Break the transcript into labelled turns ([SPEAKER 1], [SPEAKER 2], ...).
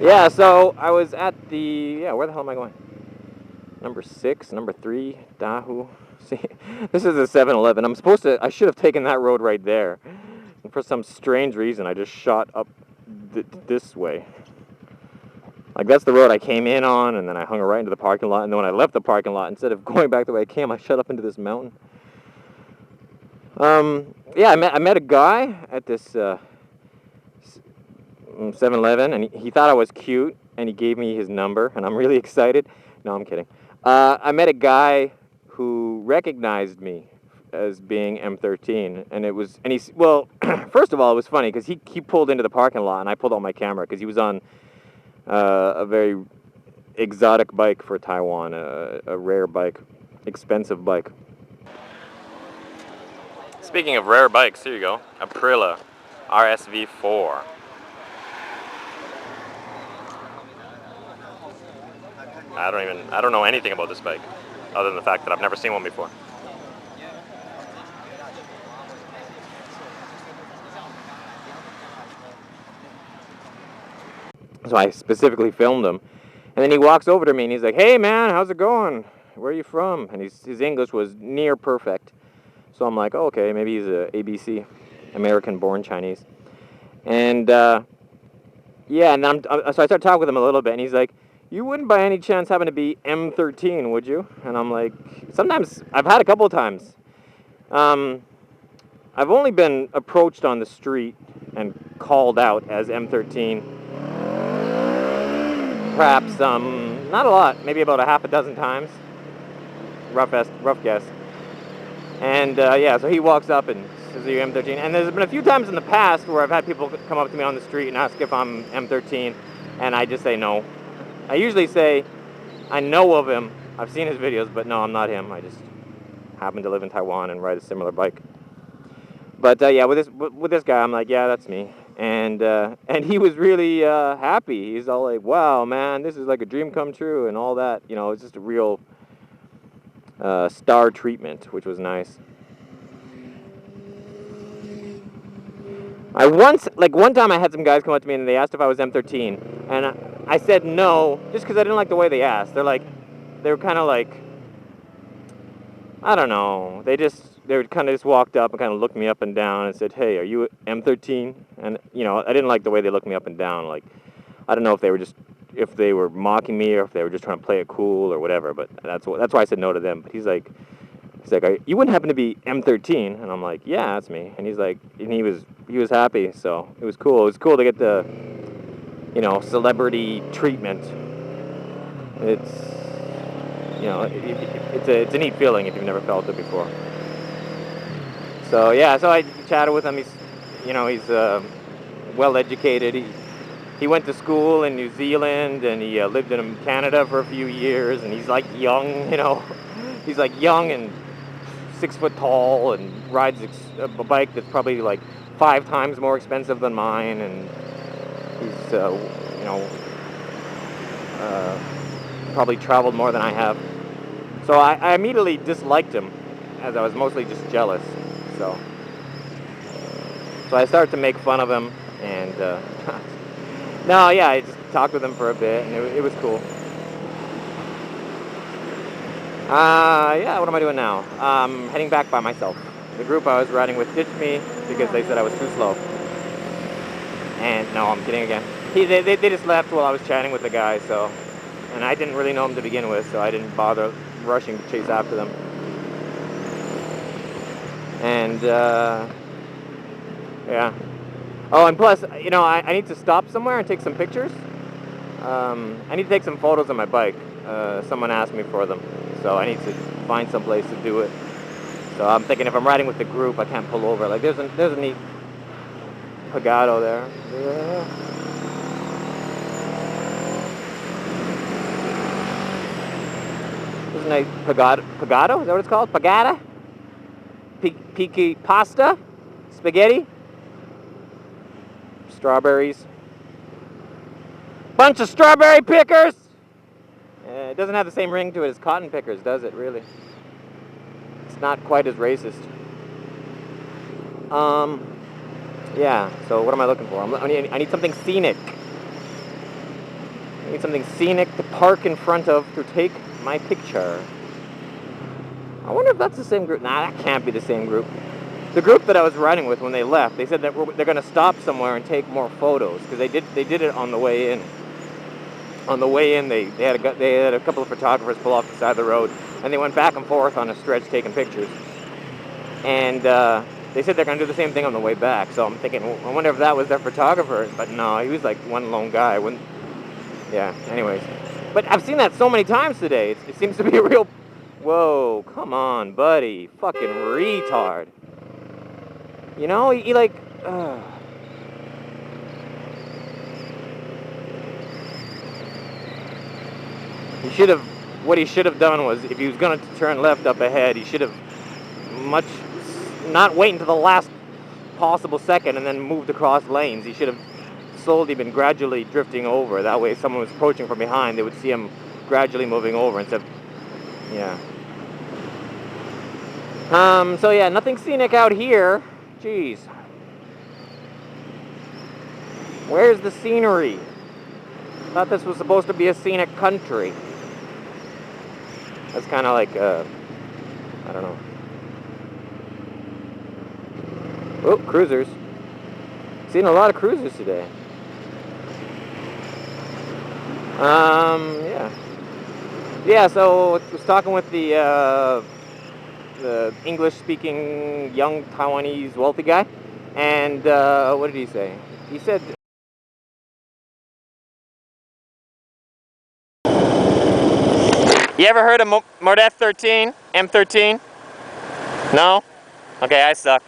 [SPEAKER 1] Yeah, so I was at where the hell am I going? Number 6, number 3, Dahu. See, this is a 7-Eleven. I should have taken that road right there. And for some strange reason, I just shot up this way. Like, that's the road I came in on, and then I hung right into the parking lot. And then when I left the parking lot, instead of going back the way I came, I shot up into this mountain. Yeah, I met a guy at this 7-Eleven, and he thought I was cute, and he gave me his number, and I'm really excited. No, I'm kidding. I met a guy who recognized me as being M13, and he's, well, first of all, it was funny, because he pulled into the parking lot, and I pulled out my camera, because he was on a very exotic bike for Taiwan, a rare bike, expensive bike. Speaking of rare bikes, here you go, Aprilia RSV4. I don't know anything about this bike, other than the fact that I've never seen one before. So I specifically filmed him, and then he walks over to me and he's like, "Hey man, how's it going? Where are you from?" And his English was near perfect, so I'm like, oh, okay, maybe he's a ABC, American-born Chinese. And yeah, and so I started talking with him a little bit, and he's like, "You wouldn't by any chance happen to be M13, would you?" And I'm like, "Sometimes, I've had a couple of times. I've only been approached on the street and called out as M13. Perhaps, not a lot, maybe about a half a dozen times. Rough guess. And yeah, so he walks up and says, "Are you M13?" And there's been a few times in the past where I've had people come up to me on the street and ask if I'm M13, and I just say no. I usually say, I know of him, I've seen his videos, but no, I'm not him. I just happen to live in Taiwan and ride a similar bike. But yeah, with this guy, I'm like, yeah, that's me. And he was really happy. He's all like, "Wow, man, this is like a dream come true," and all that. You know, it's just a real star treatment, which was nice. One time I had some guys come up to me and they asked if I was M13, and I said no, just because I didn't like the way they asked. They were kind of like, I don't know, they kind of just walked up and kind of looked me up and down and said, "Hey, are you M13?" And, you know, I didn't like the way they looked me up and down. Like, I don't know if they were mocking me or if they were just trying to play it cool or whatever, but that's why I said no to them. But he's like, "You wouldn't happen to be M13?" And I'm like, "Yeah, that's me." And he's like, and he was happy, so it was cool. It was cool to get the, you know, celebrity treatment. It's, you know, it's a neat feeling if you've never felt it before. So yeah, so I chatted with him. He's well educated. He went to school in New Zealand, and he lived in Canada for a few years, and he's like young, you know, he's like young and 6 foot tall, and rides a bike that's probably like 5 times more expensive than mine, and he's you know, probably traveled more than I have. So I immediately disliked him, as I was mostly just jealous. So I started to make fun of him, and no, yeah, I just talked with him for a bit, and it was cool. Yeah, what am I doing now? Heading back by myself. The group I was riding with ditched me because they said I was too slow. And no, I'm kidding again. They just left while I was chatting with the guy, so, and I didn't really know him to begin with, so I didn't bother rushing to chase after them. And yeah. Oh, and plus, you know, I need to stop somewhere and take some pictures. I need to take some photos of my bike. Someone asked me for them, so I need to find some place to do it. So I'm thinking if I'm riding with the group, I can't pull over. Like, there's a neat Pagado there. Yeah. There's a nice Pagado? Is that what it's called? Pagata? Piki pasta? Spaghetti? Strawberries. Bunch of strawberry pickers! It doesn't have the same ring to it as cotton pickers, does it, really? It's not quite as racist. Yeah, so what am I looking for? I need something scenic. Need something scenic to park in front of to take my picture. I wonder if that's the same group. Nah, that can't be the same group. The group that I was riding with when they left, they said that they're going to stop somewhere and take more photos because they did it on the way in. On the way in, they had a couple of photographers pull off the side of the road, and they went back and forth on a stretch taking pictures. And they said they're going to do the same thing on the way back. So I'm thinking, well, I wonder if that was their photographer. But no, he was like one lone guy. Yeah. Anyways, but I've seen that so many times today. It seems to be a real. Whoa, come on, buddy, fucking retard. You know, he like. He should have. What he should have done was, if he was going to turn left up ahead, he should have not wait until the last possible second and then moved across lanes. He should have slowly been gradually drifting over. That way, if someone was approaching from behind, they would see him gradually moving over instead of, yeah. So yeah, nothing scenic out here. Jeez. Where's the scenery? Thought this was supposed to be a scenic country. That's kind of like, I don't know. Oh, cruisers. Seen a lot of cruisers today. Yeah. Yeah, so I was talking with the English-speaking young Taiwanese wealthy guy, and what did he say? He said... You ever heard of M13? M13? No? Okay, I suck.